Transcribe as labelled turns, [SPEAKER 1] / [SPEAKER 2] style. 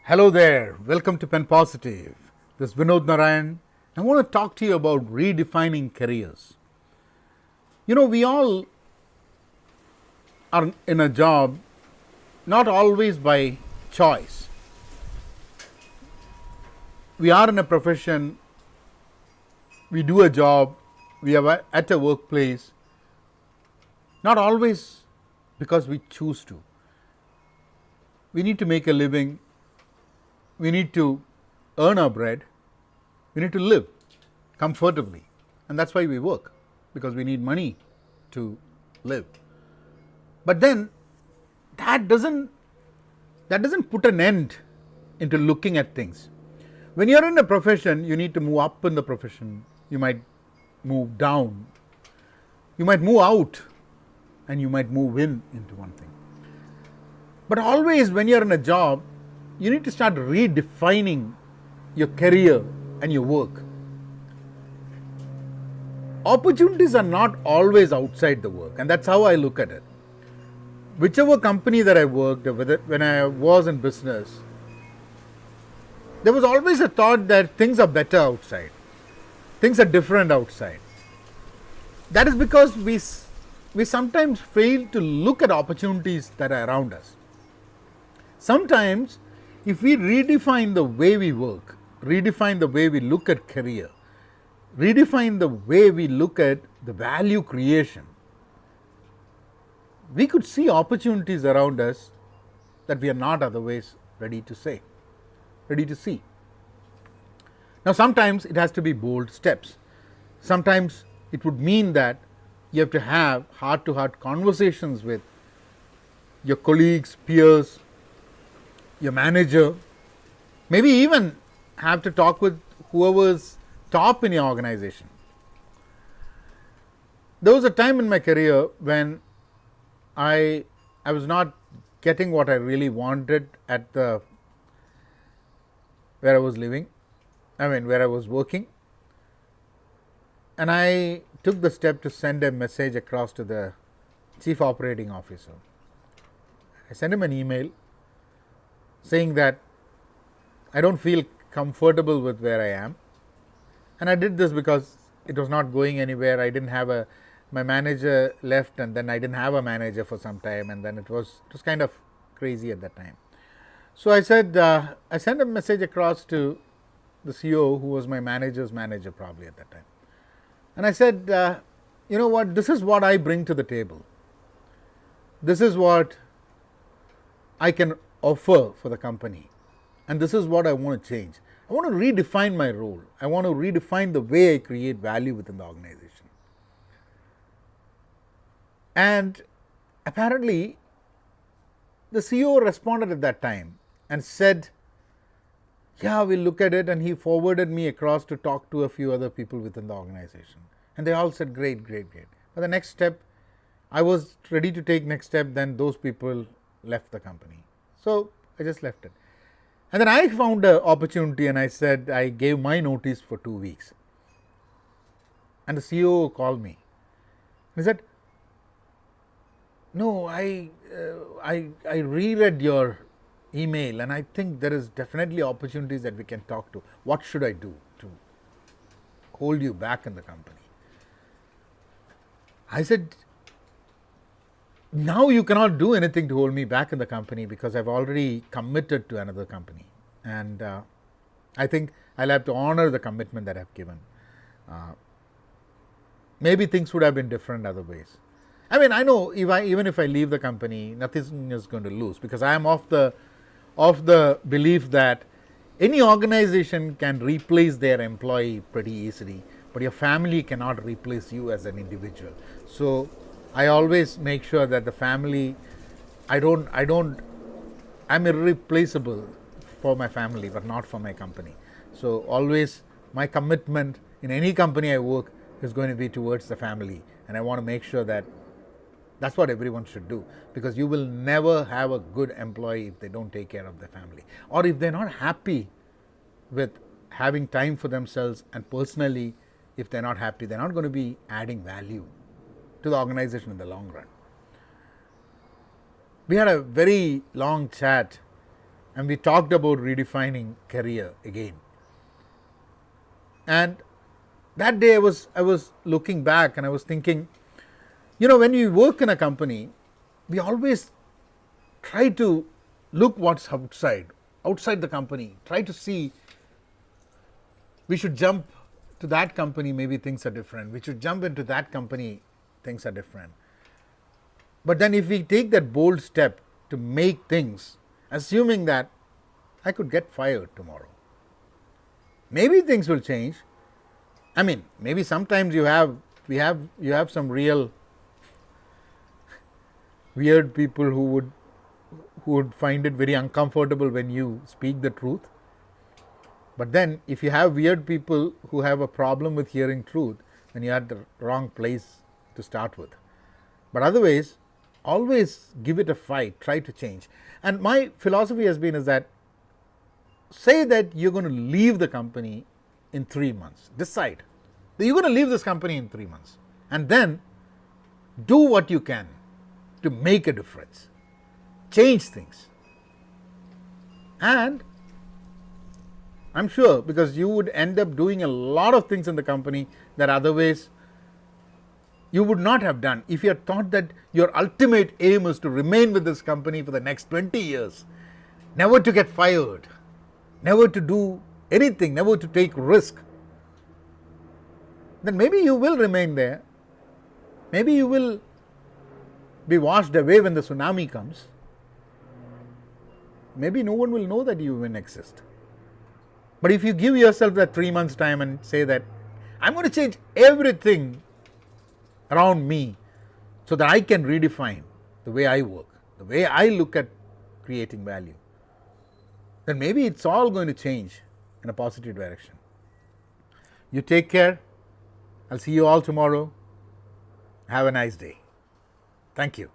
[SPEAKER 1] Hello there, welcome to Penpositive. This is Vinod Narayan. I want to talk to you about redefining careers. We all are in a job not always by choice. We are in a profession, we do a job, we are at a workplace, not always because we choose to. We need to make a living, we need to earn our bread, we need to live comfortably, and that's why we work, because we need money to live. But then that doesn't put an end into looking at things. When you're in a profession, you need to move up in the profession, you might move down, you might move out, and you might move into one thing. But always when you're in a job, you need to start redefining your career and your work. Opportunities are not always outside the work, and that's how I look at it. Whichever company that I worked, when I was in business, there was always a thought that things are better outside, things are different outside. That is because we sometimes fail to look at opportunities that are around us. Sometimes, if we redefine the way we work, redefine the way we look at career, redefine the way we look at the value creation, we could see opportunities around us that we are not otherwise ready to see. Now, sometimes it has to be bold steps. Sometimes it would mean that you have to have heart-to-heart conversations with your colleagues, peers, your manager, maybe even have to talk with whoever's top in your organization. There was a time in my career when I was not getting what I really wanted at where I was living, where I was working, and I took the step to send a message across to the chief operating officer. I sent him an email saying that I don't feel comfortable with where I am, and I did this because it was not going anywhere. I didn't have my manager left, and then I didn't have a manager for some time, and then it was kind of crazy at that time. So I said, I sent a message across to the CEO, who was my manager's manager probably at that time, and I said, you know what, this is what I bring to the table. This is what I can offer for the company, and this is what I want to change. I want to redefine my role. I want to redefine the way I create value within the organization. And apparently the CEO responded at that time and said, yeah, we'll look at it, and he forwarded me across to talk to a few other people within the organization, and they all said great. But the next step, I was ready to take next step, then those people left the company. So I just left it. And then I found an opportunity, and I said, I gave my notice for 2 weeks. And the CEO called me. He said, no, I reread your email, and I think there is definitely opportunities that we can talk to. What should I do to hold you back in the company? I said, now you cannot do anything to hold me back in the company, because I've already committed to another company, and I think I'll have to honor the commitment that I've given. Maybe things would have been different other ways. I know even if I leave the company, nothing is going to lose, because I am of the belief that any organization can replace their employee pretty easily, but your family cannot replace you as an individual. So I always make sure that the family, I'm irreplaceable for my family, but not for my company. So always my commitment in any company I work is going to be towards the family, and I want to make sure that that's what everyone should do, because you will never have a good employee if they don't take care of their family, or if they're not happy with having time for themselves, and personally, if they're not happy, they're not going to be adding value to the organization in the long run. We had a very long chat and we talked about redefining career again. And that day I was looking back and I was thinking, when we work in a company, we always try to look what's outside the company, try to see. We should jump to that company, maybe things are different. We should jump into that company, things are different. But then if we take that bold step to make things, assuming that I could get fired tomorrow, maybe things will change. I mean, maybe sometimes you have some real weird people who would find it very uncomfortable when you speak the truth. But then if you have weird people who have a problem with hearing truth, then you're at the wrong place to start with. But otherwise, always give it a fight, try to change. And my philosophy has been is that, say that you're going to leave the company in 3 months. Decide that you're going to leave this company in 3 months. And then do what you can to make a difference. Change things. And I'm sure, because you would end up doing a lot of things in the company that otherwise you would not have done if you had thought that your ultimate aim is to remain with this company for the next 20 years, never to get fired, never to do anything, never to take risk. Then maybe you will remain there. Maybe you will be washed away when the tsunami comes. Maybe no one will know that you even exist. But if you give yourself that 3 months time and say that I'm going to change everything around me so that I can redefine the way I work, the way I look at creating value, then maybe it's all going to change in a positive direction. You take care. I'll see you all tomorrow. Have a nice day. Thank you.